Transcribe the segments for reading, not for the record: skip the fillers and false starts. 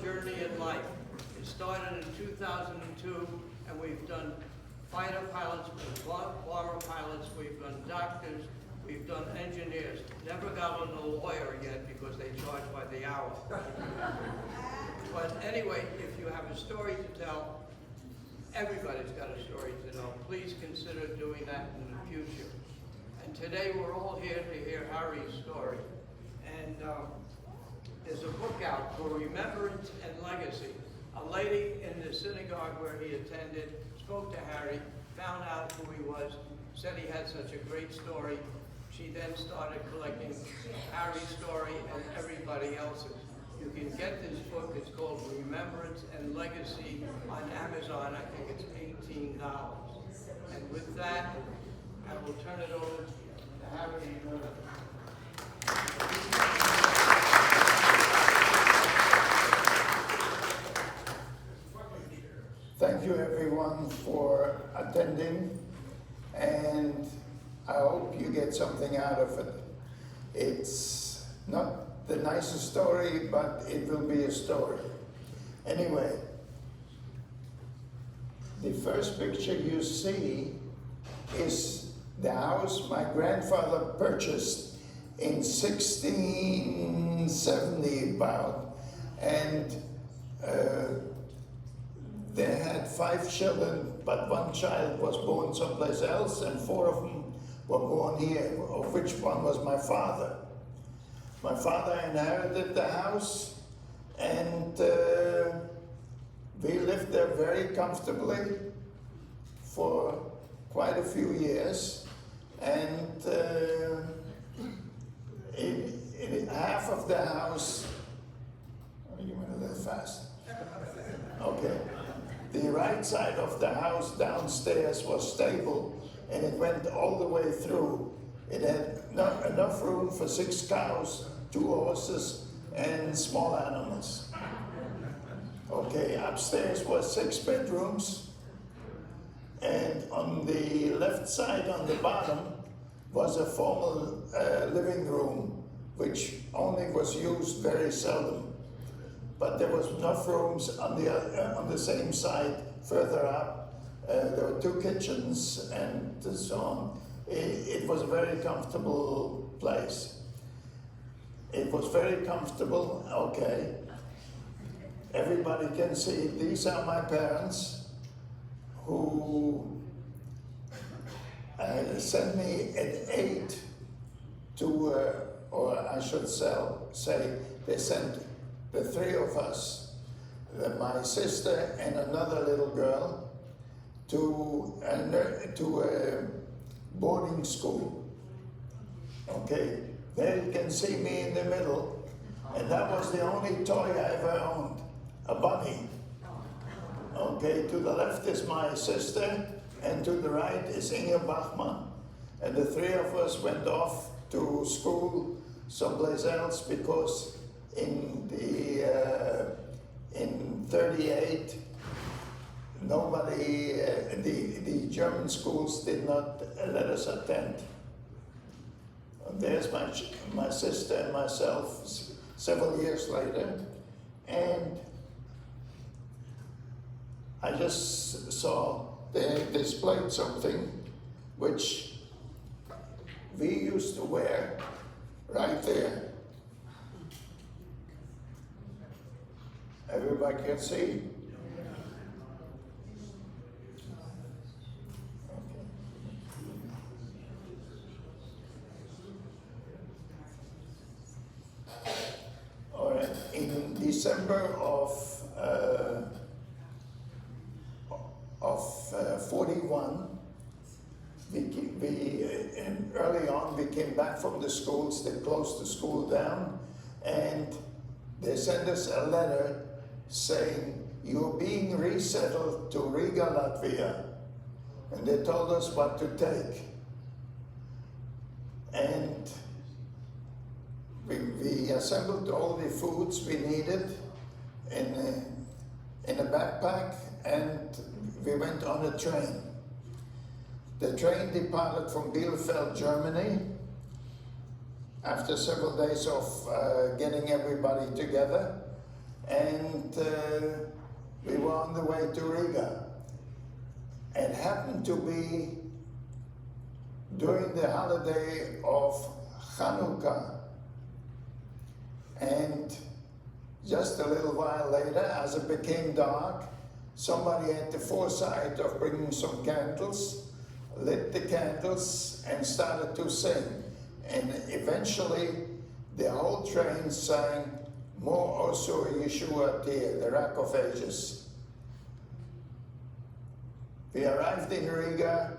journey in life. It started in 2002, and we've done fighter pilots, bomber pilots, we've done doctors, we've done engineers. Never got on a lawyer yet because they charge by the hour. But anyway, if you have a story to tell, everybody's got a story to tell. Please consider doing that in the future. And today we're all here to hear Harry's story. And there's a book out for Remembrance and Legacy. A lady in the synagogue where he attended spoke to Harry, found out who he was, said he had such a great story. She then started collecting Harry's story and everybody else's. You can get this book. It's called Remembrance and Legacy on Amazon. I think it's $18. And with that, I will turn it over to Harry. Thank you everyone for attending, and I hope you get something out of it. It's not the nicest story, but it will be a story. Anyway, the first picture you see is the house my grandfather purchased in 1670 about, and they had 5 children, but 1 child was born someplace else, and 4 of them were born here, of which one was my father. My father inherited the house, and we lived there very comfortably for quite a few years, and in half of the house, you went a little fast. Okay. The right side of the house downstairs was stable, and it went all the way through. It had not enough room for 6 cows, 2 horses, and small animals. Okay, upstairs was 6 bedrooms, and on the left side on the bottom was a formal living room, which only was used very seldom. But there was enough rooms on the same side further up. There were 2 kitchens and so on. It was a very comfortable place. It was very comfortable, okay. Everybody can see, these are my parents who sent me at 8 to, or I should say, they sent the 3 of us, my sister and another little girl, to a boarding school. Okay, there you can see me in the middle, and that was the only toy I ever owned, a bunny. Okay, to the left is my sister, and to the right is Inge Bachmann. And the 3 of us went off to school someplace else because in 38, nobody, the German schools did not let us attend. There's my sister and myself several years later, and I just saw they displayed something which we used to wear right there. Everybody can see. All right. In December of 41, early on we came back from the schools. They closed the school down, and they sent us a letter saying, "You're being resettled to Riga, Latvia." And they told us what to take. And we assembled all the foods we needed in a backpack, and we went on a train. The train departed from Bielefeld, Germany, after several days of getting everybody together. and we were on the way to Riga. It happened to be during the holiday of Hanukkah, and just a little while later, as it became dark, somebody had the foresight of bringing some candles, lit the candles, and started to sing. And eventually, the whole train sang Mo Osur Yeshua Tir, the Rock of Ages. We arrived in Riga,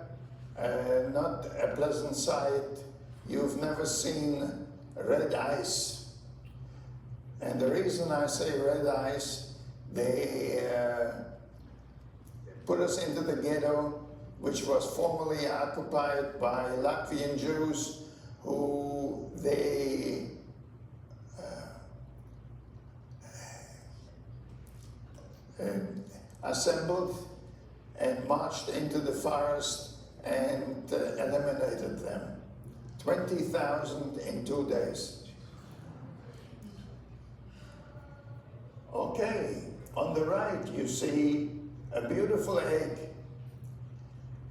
not a pleasant sight. You've never seen red ice. And the reason I say red ice, they put us into the ghetto, which was formerly occupied by Latvian Jews who they assembled and marched into the forest and eliminated them. 20,000 in 2 days. Okay, on the right you see a beautiful egg.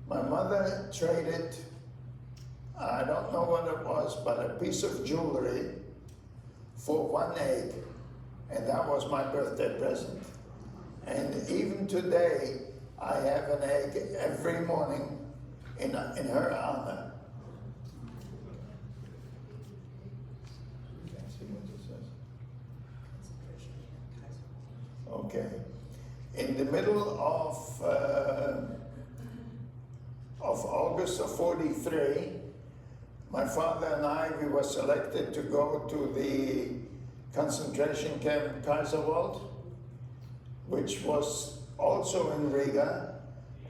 My mother traded, I don't know what it was, but a piece of jewelry for one egg. And that was my birthday present. And even today, I have an egg every morning in her honor. Okay. In the middle of August of '43, my father and I, we were selected to go to the concentration camp Kaiserwald, which was also in Riga.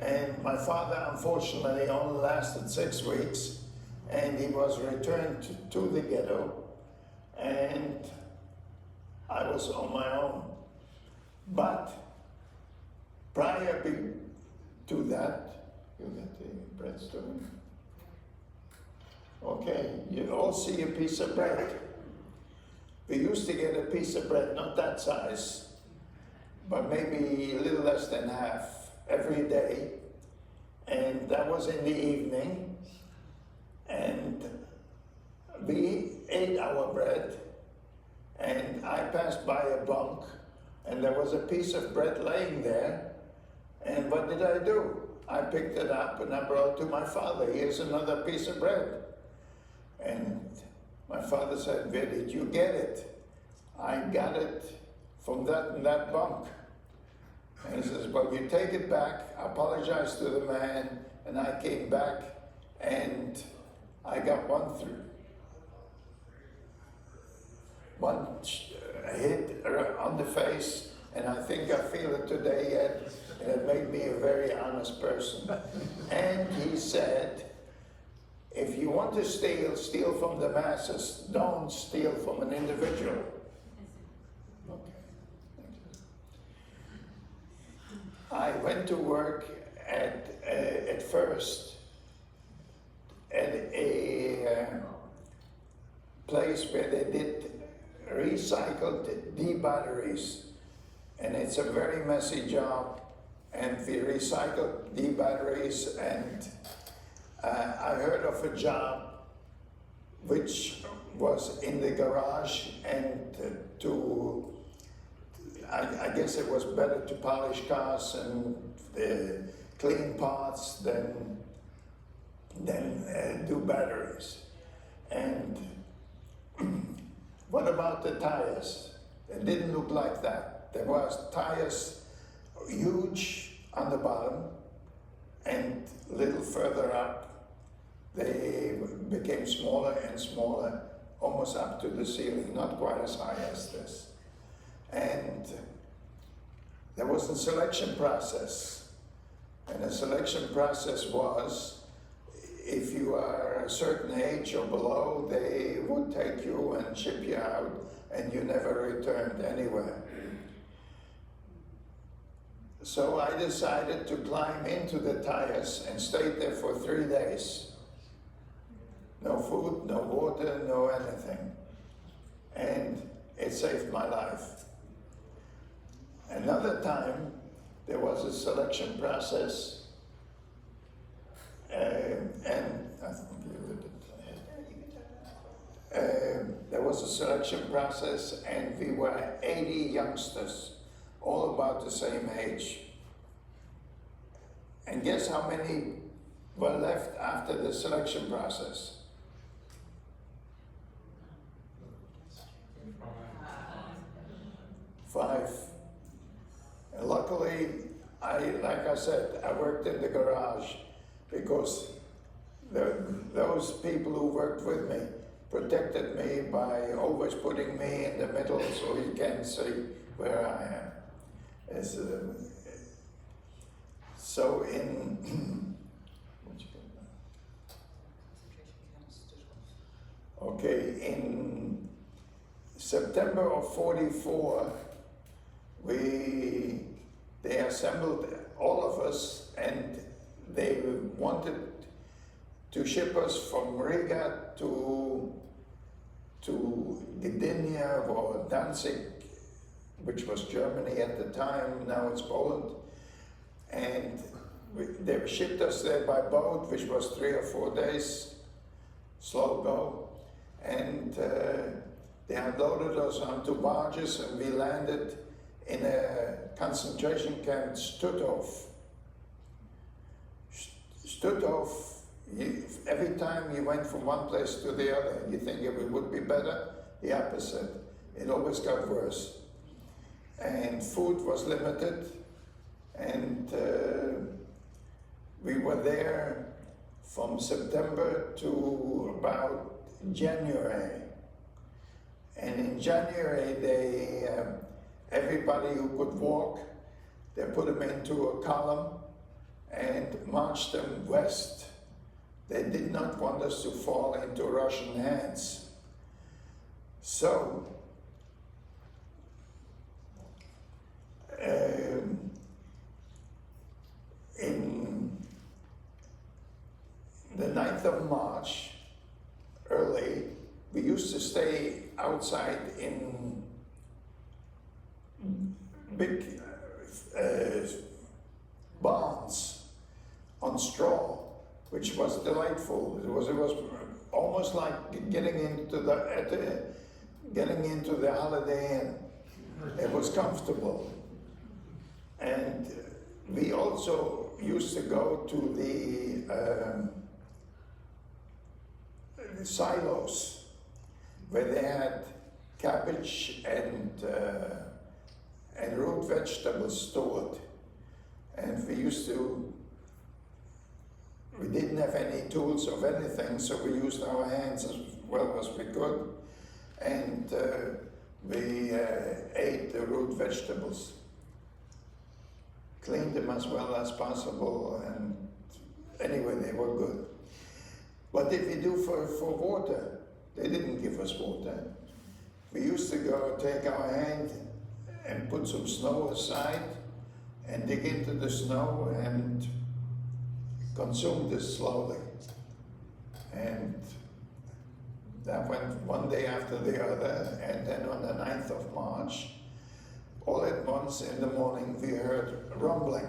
And my father, unfortunately, only lasted 6 weeks, and he was returned to the ghetto, and I was on my own. But prior to that, you get the breadstone? Okay, you all see a piece of bread. We used to get a piece of bread, not that size, but maybe a little less than half every day. And that was in the evening. And we ate our bread, and I passed by a bunk, and there was a piece of bread laying there. And what did I do? I picked it up and I brought it to my father. Here's another piece of bread. And my father said, where did you get it? I got it from that and that bunk. And he says, well, you take it back, apologize to the man, and I came back and I got one hit on the face, and I think I feel it today yet, and it made me a very honest person. And he said, if you want to steal, steal from the masses, don't steal from an individual. Okay. I went to work at first at a place where they did recycled D-batteries, and it's a very messy job, and we recycled D-batteries, and I heard of a job which was in the garage, and I guess it was better to polish cars and clean parts than do batteries. And what about the tires? It didn't look like that. There was tires huge on the bottom, and a little further up, they became smaller and smaller, almost up to the ceiling, not quite as high as this. And there was a selection process. And the selection process was, if you are a certain age or below, they would take you and ship you out, and you never returned anywhere. So I decided to climb into the tires and stayed there for 3 days. No food, no water, no anything. And it saved my life. Another time, there was a selection process, and I think you did it. There was a selection process, and we were 80 youngsters, all about the same age. And guess how many were left after the selection process? 5. And luckily, like I said, I worked in the garage because those people who worked with me protected me by always putting me in the middle so you can't see where I am. So in okay, in September of '44, they assembled all of us, and they wanted to ship us from Riga to Gdynia or Danzig, which was Germany at the time, now it's Poland. And they shipped us there by boat, which was 3 or 4 days, slow go. And they unloaded us onto barges, and we landed in a concentration camp, Stutthof. Stutthof, every time you went from one place to the other, you think it would be better, the opposite. It always got worse. And food was limited, and we were there from September to about January. And in January, they everybody who could walk, they put them into a column and marched them west. They did not want us to fall into Russian hands. So, in the 9th of March, early, we used to stay outside in big barns on straw, which was delightful. It was almost like getting into the Holiday Inn. It was comfortable. And we also used to go to the silos, where they had cabbage and root vegetables stored. And we didn't have any tools of anything, so we used our hands as well as we could. And we ate the root vegetables, cleaned them as well as possible, and anyway, they were good. What did we do for water? They didn't give us water. We used to go take our hand and put some snow aside and dig into the snow and consume this slowly. And that went one day after the other, and then on the 9th of March, all at once in the morning we heard rumbling.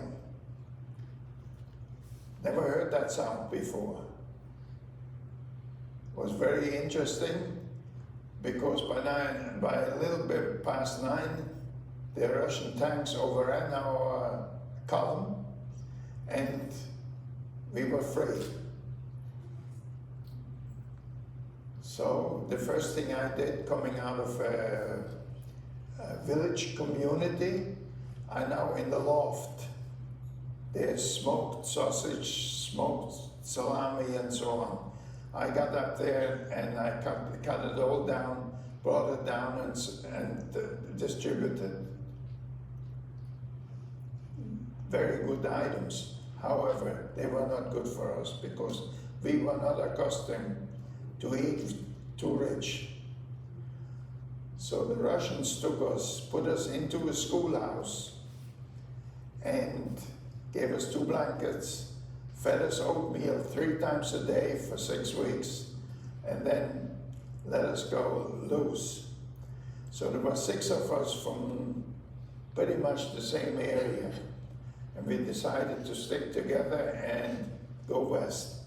Never heard that sound before. It was very interesting because by a little bit past 9, the Russian tanks overran our column and we were free. So the first thing I did, coming out of a village community, I'm now in the loft. There's smoked sausage, smoked salami, and so on. I got up there and I cut it all down, brought it down and distributed. Very good items. However, they were not good for us because we were not accustomed to eat too rich. So the Russians took us, put us into a schoolhouse and gave us 2 blankets, fed us oatmeal 3 times a day for 6 weeks, and then let us go loose. So there were 6 of us from pretty much the same area. And we decided to stick together and go west.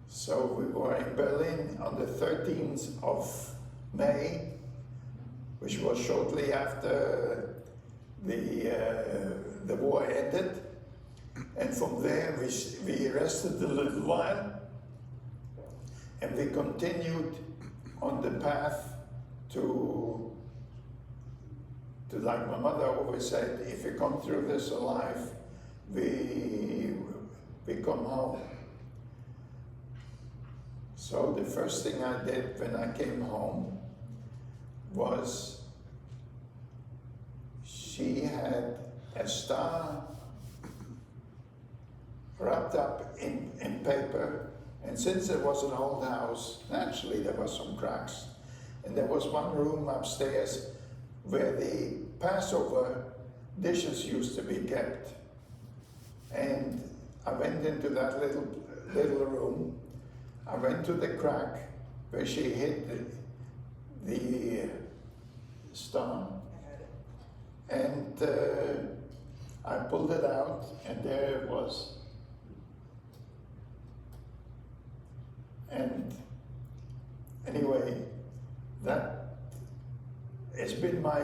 So we were in Berlin on the 13th of May, which was shortly after the war ended. And from there we rested a little while, and we continued on the path to like my mother always said, if you come through this alive, we come home. So the first thing I did when I came home was she had a star wrapped up in paper, and since it was an old house, naturally there was some cracks. And there was one room upstairs where the Passover dishes used to be kept. And I went into that little room. I went to the crack where she hid the star, and I pulled it out, and there it was. And anyway, that has been my,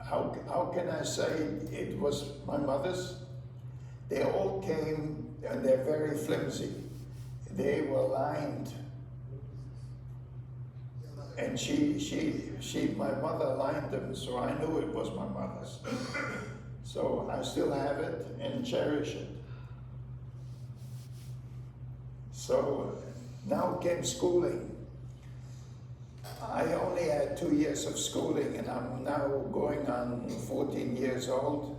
how can I say, it was my mother's. They all came, and they're very flimsy. They were lined. And my mother lined them, so I knew it was my mother's. So I still have it and cherish it. So now came schooling. I only had 2 years of schooling, and I'm now going on 14 years old.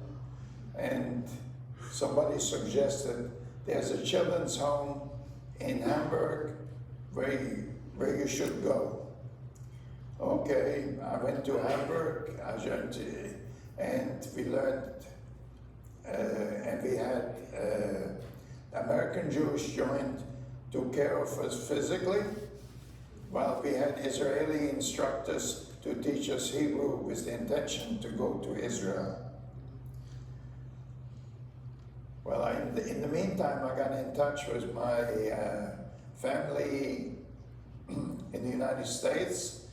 And somebody suggested there's a children's home in Hamburg where you should go. Okay, I went to Hamburg, and we learned, and we had American Jewish joined, took care of us physically, while we had Israeli instructors to teach us Hebrew with the intention to go to Israel. Well, in the meantime, I got in touch with my family in the United States,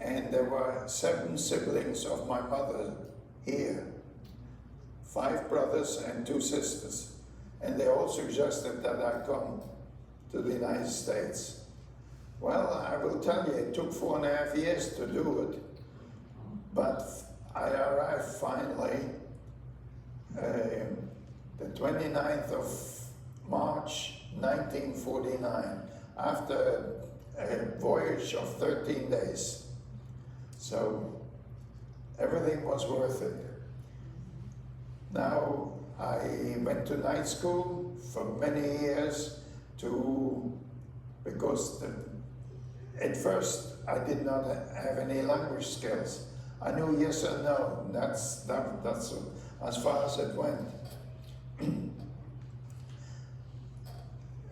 and there were 7 siblings of my mother here, 5 brothers and 2 sisters, and they all suggested that I come to the United States. Well, I will tell you, it took 4.5 years to do it, but I arrived finally the 29th of March 1949, after a voyage of 13 days. So everything was worth it. Now, I went to night school for many years because at first I did not have any language skills. I knew yes or no, that's as far as it went.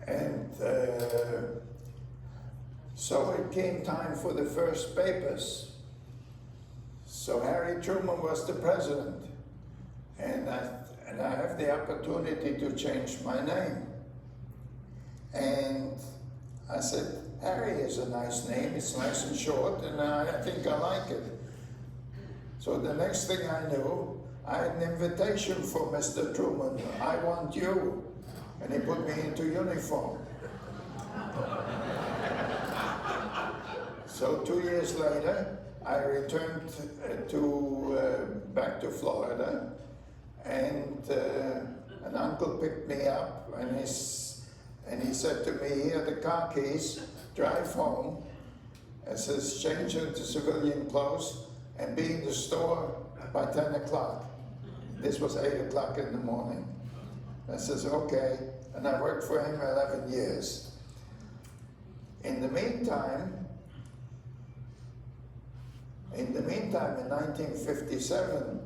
And so it came time for the first papers. So Harry Truman was the president, and I have the opportunity to change my name. And I said, Harry is a nice name, it's nice and short, and I think I like it. So the next thing I knew, I had an invitation for Mr. Truman. I want you. And he put me into uniform. So 2 years later, I returned back to Florida, and an uncle picked me up, and he said to me, here are the car keys, drive home, and says, change into civilian clothes, and be in the store by 10 o'clock. This was 8 o'clock in the morning. I says, okay, and I worked for him 11 years. In the meantime, in 1957,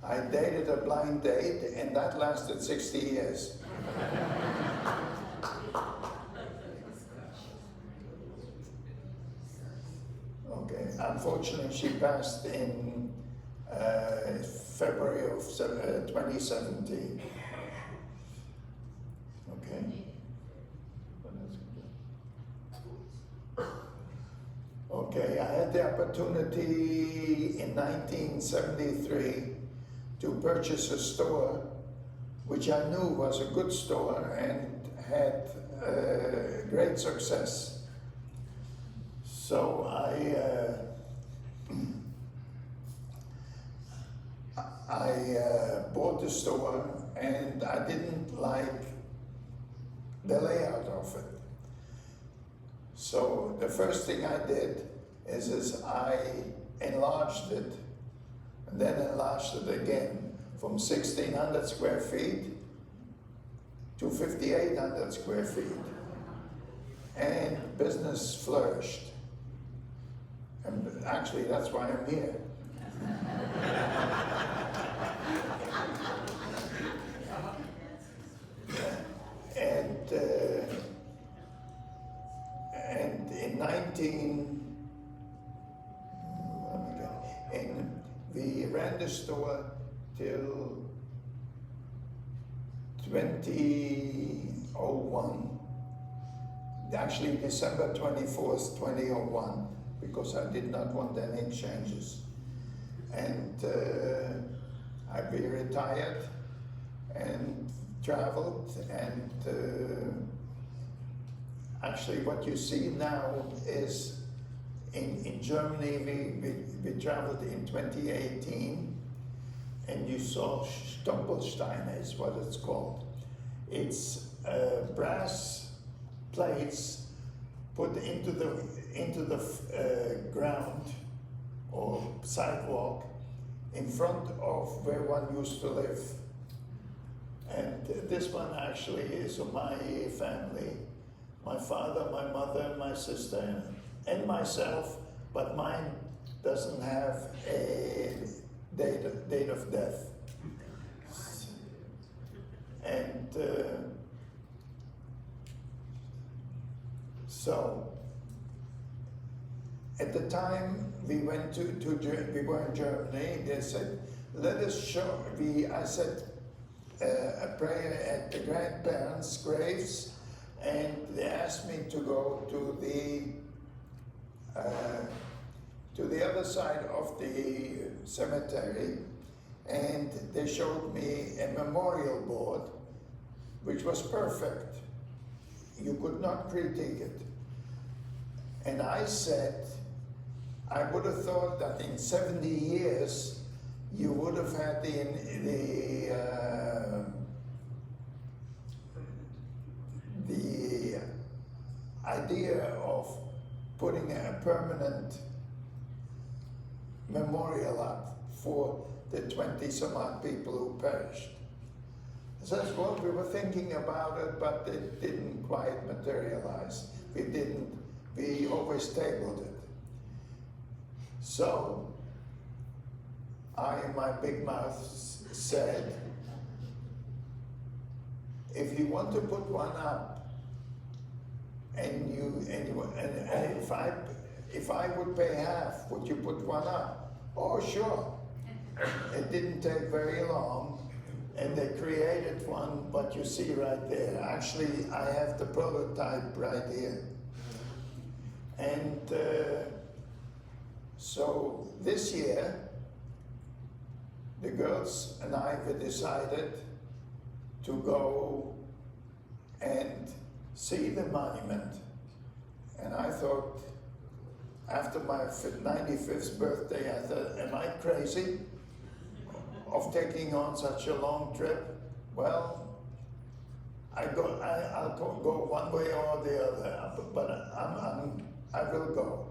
I dated a blind date, and that lasted 60 years. Okay, unfortunately, unfortunately, she passed in February of 2017. Okay. Okay, I had the opportunity in 1973 to purchase a store which I knew was a good store and had great success. So I bought the store, and I didn't like the layout of it. So the first thing I did is I enlarged it, and then enlarged it again from 1,600 square feet to 5,800 square feet. And business flourished. And actually, that's why I'm here. And we ran the store till 2001, actually December 24th, 2001, because I did not want any changes. And I'd be retired and traveled, and actually what you see now is in Germany, we traveled in 2018, and you saw Stompelstein is what it's called. It's brass plates put into the ground or sidewalk in front of where one used to live. And this one actually is of my family. My father, my mother, my sister, and myself, but mine doesn't have a date of death. And so, at the time we went we were in Germany, they said, let us show, I said a prayer at the grandparents' graves, and they asked me to go to the other side of the cemetery, and they showed me a memorial board, which was perfect. You could not critique it. And I said, I would have thought that in 70 years, you would have had the idea of putting a permanent memorial up for the 20-some-odd people who perished. So that's what we were thinking about it, but it didn't quite materialize. We always tabled it. So, I, in my big mouth, said, if you want to put one up, and if I would pay half, would you put one up? Oh, sure. It didn't take very long, and they created one, but you see right there. Actually, I have the prototype right here. And so this year, the girls and I have decided to go and see the monument. And I thought, after my 95th birthday, I thought, am I crazy of taking on such a long trip? Well, I'll go one way or the other, but I will go.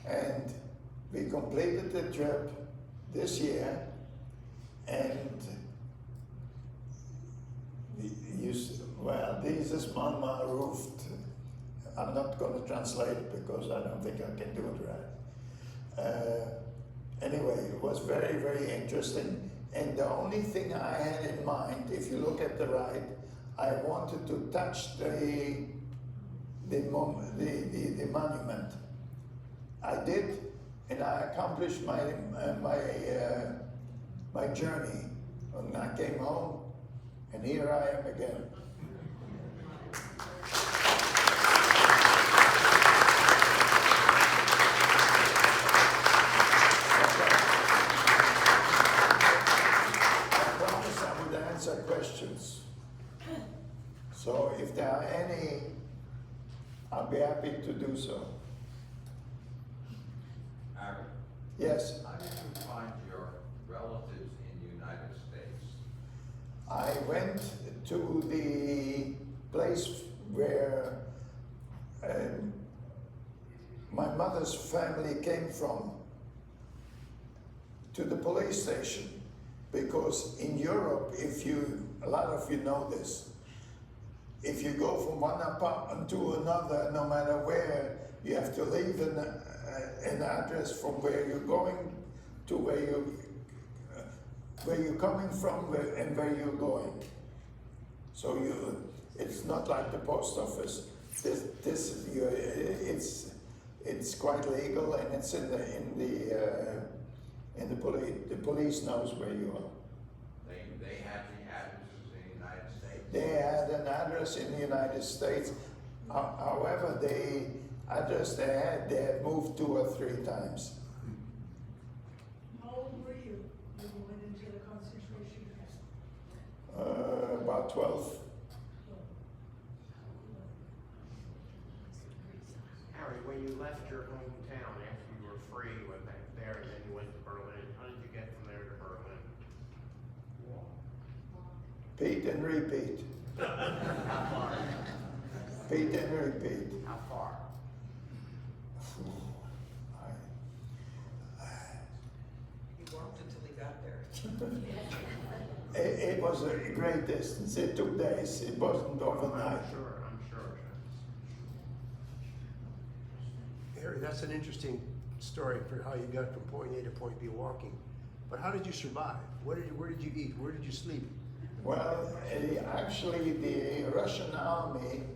And we completed the trip this year, and this is Mama roofed. I'm not going to translate it because I don't think I can do it right. Anyway, it was very, very interesting. And the only thing I had in mind, if you look at the right, I wanted to touch the monument. I did, and I accomplished my journey. And I came home, and here I am again. I promise I would answer questions. So if there are any, I'll be happy to do so. Harry, Yes, how did you find your relatives in the United States? I went to the place where my mother's family came from, to the police station, because in Europe, a lot of you know this, if you go from one apartment to another, no matter where, you have to leave an address from where you're going to where you're coming from and where you're going. So it's not like the post office. It's quite legal, and it's in the police. The police knows where you are. They had the addresses in the United States? They had an address in the United States. However, the address they had moved 2 or 3 times. How old were you when you went into the concentration camp? About 12. Harry, when you left your hometown after you were free, you went back there, and then you went to Berlin. How did you get from there to Berlin? Pete and repeat. How far? Pete and repeat. How far? He walked until he got there. It was a great distance. It took days. It wasn't overnight. I'm sure. Harry, that's an interesting story for how you got from point A to point B walking. But how did you survive? Where did you eat? Where did you sleep? Well, actually, the Russian army